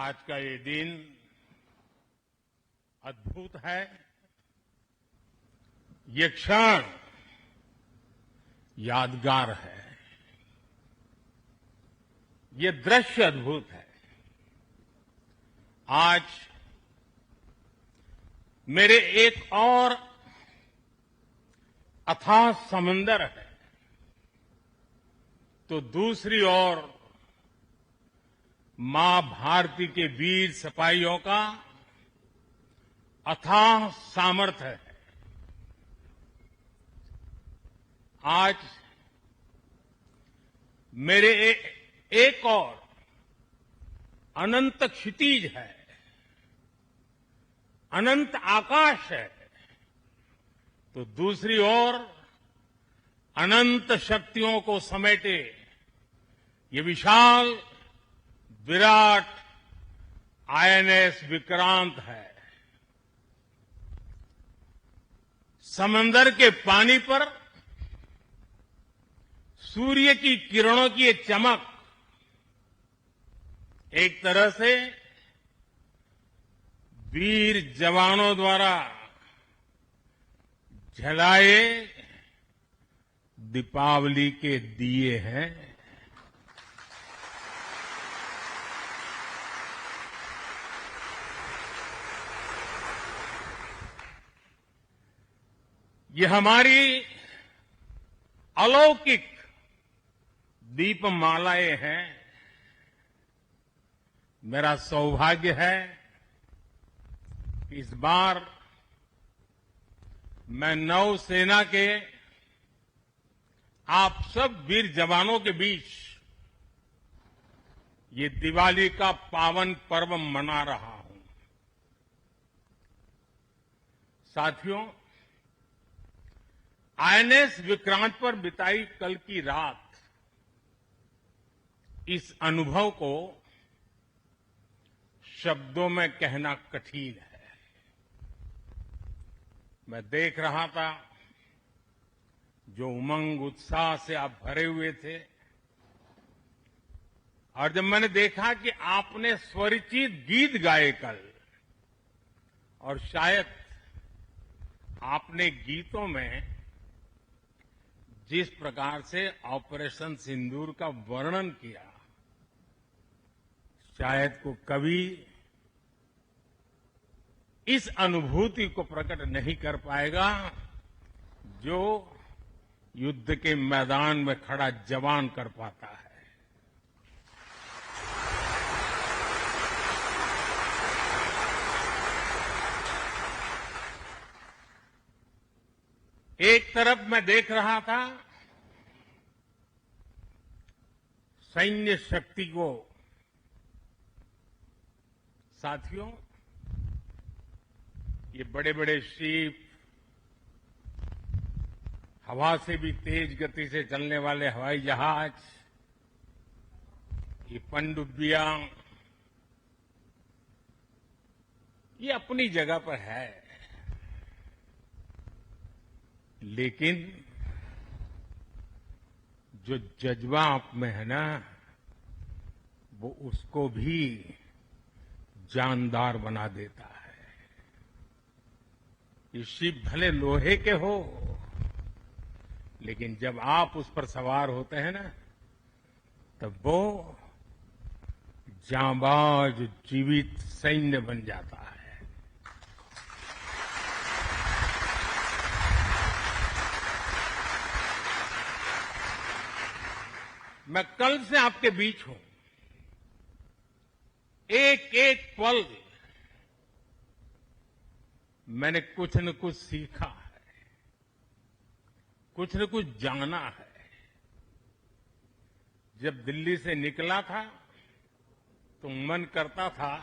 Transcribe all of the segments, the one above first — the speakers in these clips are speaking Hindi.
आज का ये दिन अद्भुत है। ये क्षण यादगार है। ये दृश्य अद्भुत है। आज मेरे एक और अथाह समंदर है, तो दूसरी ओर मां भारती के वीर सिपाहियों का अथाह सामर्थ्य है। आज मेरे एक और अनंत क्षितिज है, अनंत आकाश है, तो दूसरी ओर अनंत शक्तियों को समेटे ये विशाल विराट आईएनएस विक्रांत है। समंदर के पानी पर सूर्य की किरणों की ये चमक एक तरह से वीर जवानों द्वारा जलाए दीपावली के दिए हैं। ये हमारी अलौकिक दीपमालाएं हैं। मेरा सौभाग्य है कि इस बार मैं नौसेना के आप सब वीर जवानों के बीच ये दिवाली का पावन पर्व मना रहा हूं। साथियों, आईएनएस विक्रांत पर बिताई कल की रात इस अनुभव को शब्दों में कहना कठिन है। मैं देख रहा था जो उमंग उत्साह से आप भरे हुए थे, और जब मैंने देखा कि आपने स्वरचित गीत गाए कल, और शायद आपने गीतों में जिस प्रकार से ऑपरेशन सिंदूर का वर्णन किया, शायद को कभी इस अनुभूति को प्रकट नहीं कर पाएगा जो युद्ध के मैदान में खड़ा जवान कर पाता है। एक तरफ मैं देख रहा था सैन्य शक्ति को। साथियों, ये बड़े बड़े शिप, हवा से भी तेज गति से चलने वाले हवाई जहाज, ये पनडुब्बियां, ये अपनी जगह पर है, लेकिन जो जज्बा आप में है ना, वो उसको भी जानदार बना देता है। ये शिप भले लोहे के हो, लेकिन जब आप उस पर सवार होते हैं ना, तब वो जांबाज जीवित सैन्य बन जाता है। मैं कल से आपके बीच हूं। एक एक पल मैंने कुछ न कुछ सीखा है, कुछ न कुछ जाना है। जब दिल्ली से निकला था तो मन करता था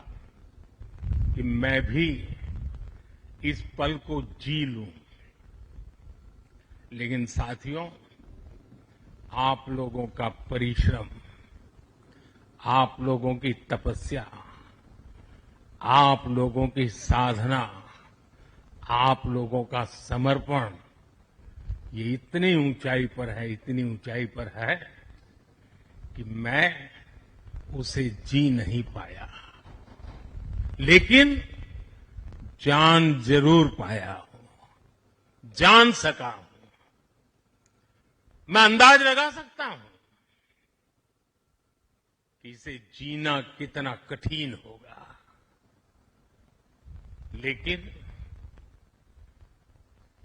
कि मैं भी इस पल को जी लूं, लेकिन साथियों, आप लोगों का परिश्रम, आप लोगों की तपस्या, आप लोगों की साधना, आप लोगों का समर्पण, ये इतनी ऊंचाई पर है, इतनी ऊंचाई पर है कि मैं उसे जी नहीं पाया। लेकिन जान जरूर पाया हूं, जान सका हूं। मैं अंदाज लगा सकता हूं कि इसे जीना कितना कठिन होगा, लेकिन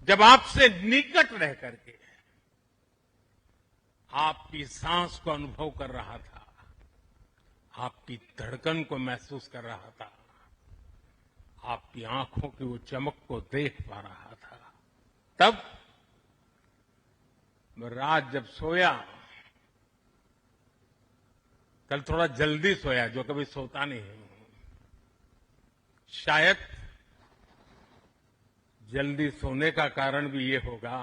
जब आपसे निकट रह करके आपकी सांस को अनुभव कर रहा था, आपकी धड़कन को महसूस कर रहा था, आपकी आंखों की वो चमक को देख पा रहा था, तब मैं रात जब सोया, कल थोड़ा जल्दी सोया, जो कभी सोता नहीं हूं। शायद जल्दी सोने का कारण भी ये होगा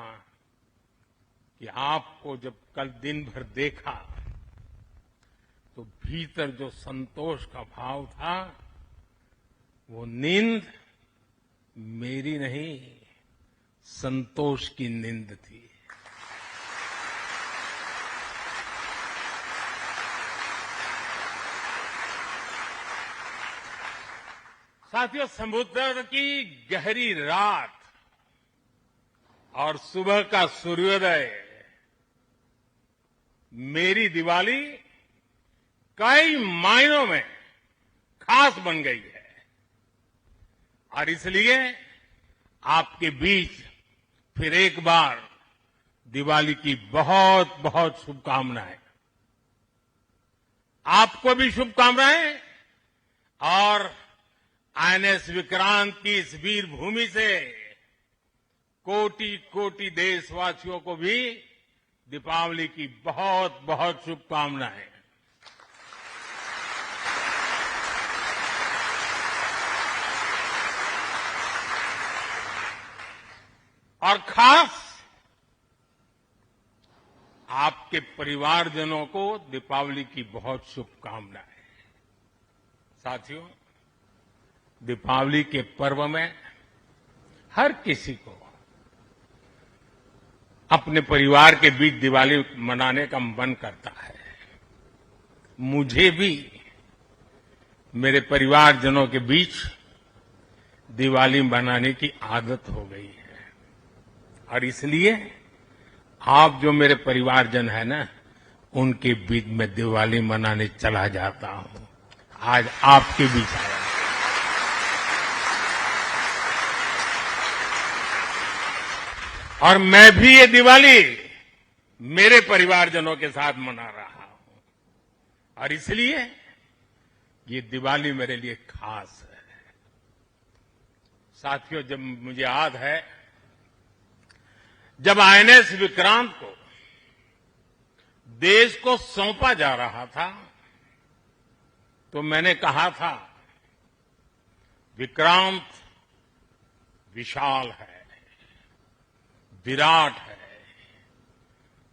कि आपको जब कल दिन भर देखा तो भीतर जो संतोष का भाव था, वो नींद मेरी नहीं, संतोष की नींद थी। साथियों, समुद्र की गहरी रात और सुबह का सूर्योदय मेरी दिवाली कई मायनों में खास बन गई है, और इसलिए आपके बीच फिर एक बार दिवाली की बहुत बहुत शुभकामनाएं। आपको भी शुभकामनाएं, और आईएनएस विक्रांत की इस वीर भूमि से कोटि कोटि देशवासियों को भी दीपावली की बहुत बहुत शुभकामनाएं। और खास आपके परिवारजनों को दीपावली की बहुत शुभकामनाएं। साथियों, दीपावली के पर्व में हर किसी को अपने परिवार के बीच दिवाली मनाने का मन करता है। मुझे भी मेरे परिवारजनों के बीच दिवाली मनाने की आदत हो गई है, और इसलिए आप जो मेरे परिवारजन है ना, उनके बीच में दिवाली मनाने चला जाता हूं। आज आपके बीच आया। और मैं भी ये दिवाली मेरे परिवारजनों के साथ मना रहा हूं, और इसलिए ये दिवाली मेरे लिए खास है। साथियों, जब मुझे याद है, जब आईएनएस विक्रांत को देश को सौंपा जा रहा था, तो मैंने कहा था, विक्रांत विशाल है, विराट है,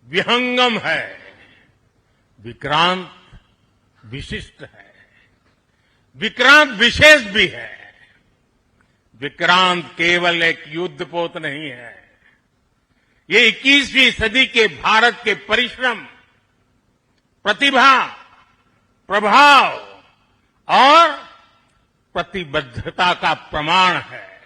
विहंगम है, विक्रांत विशिष्ट है, विक्रांत विशेष भी है। विक्रांत केवल एक युद्धपोत नहीं है, ये 21वीं सदी के भारत के परिश्रम, प्रतिभा, प्रभाव और प्रतिबद्धता का प्रमाण है।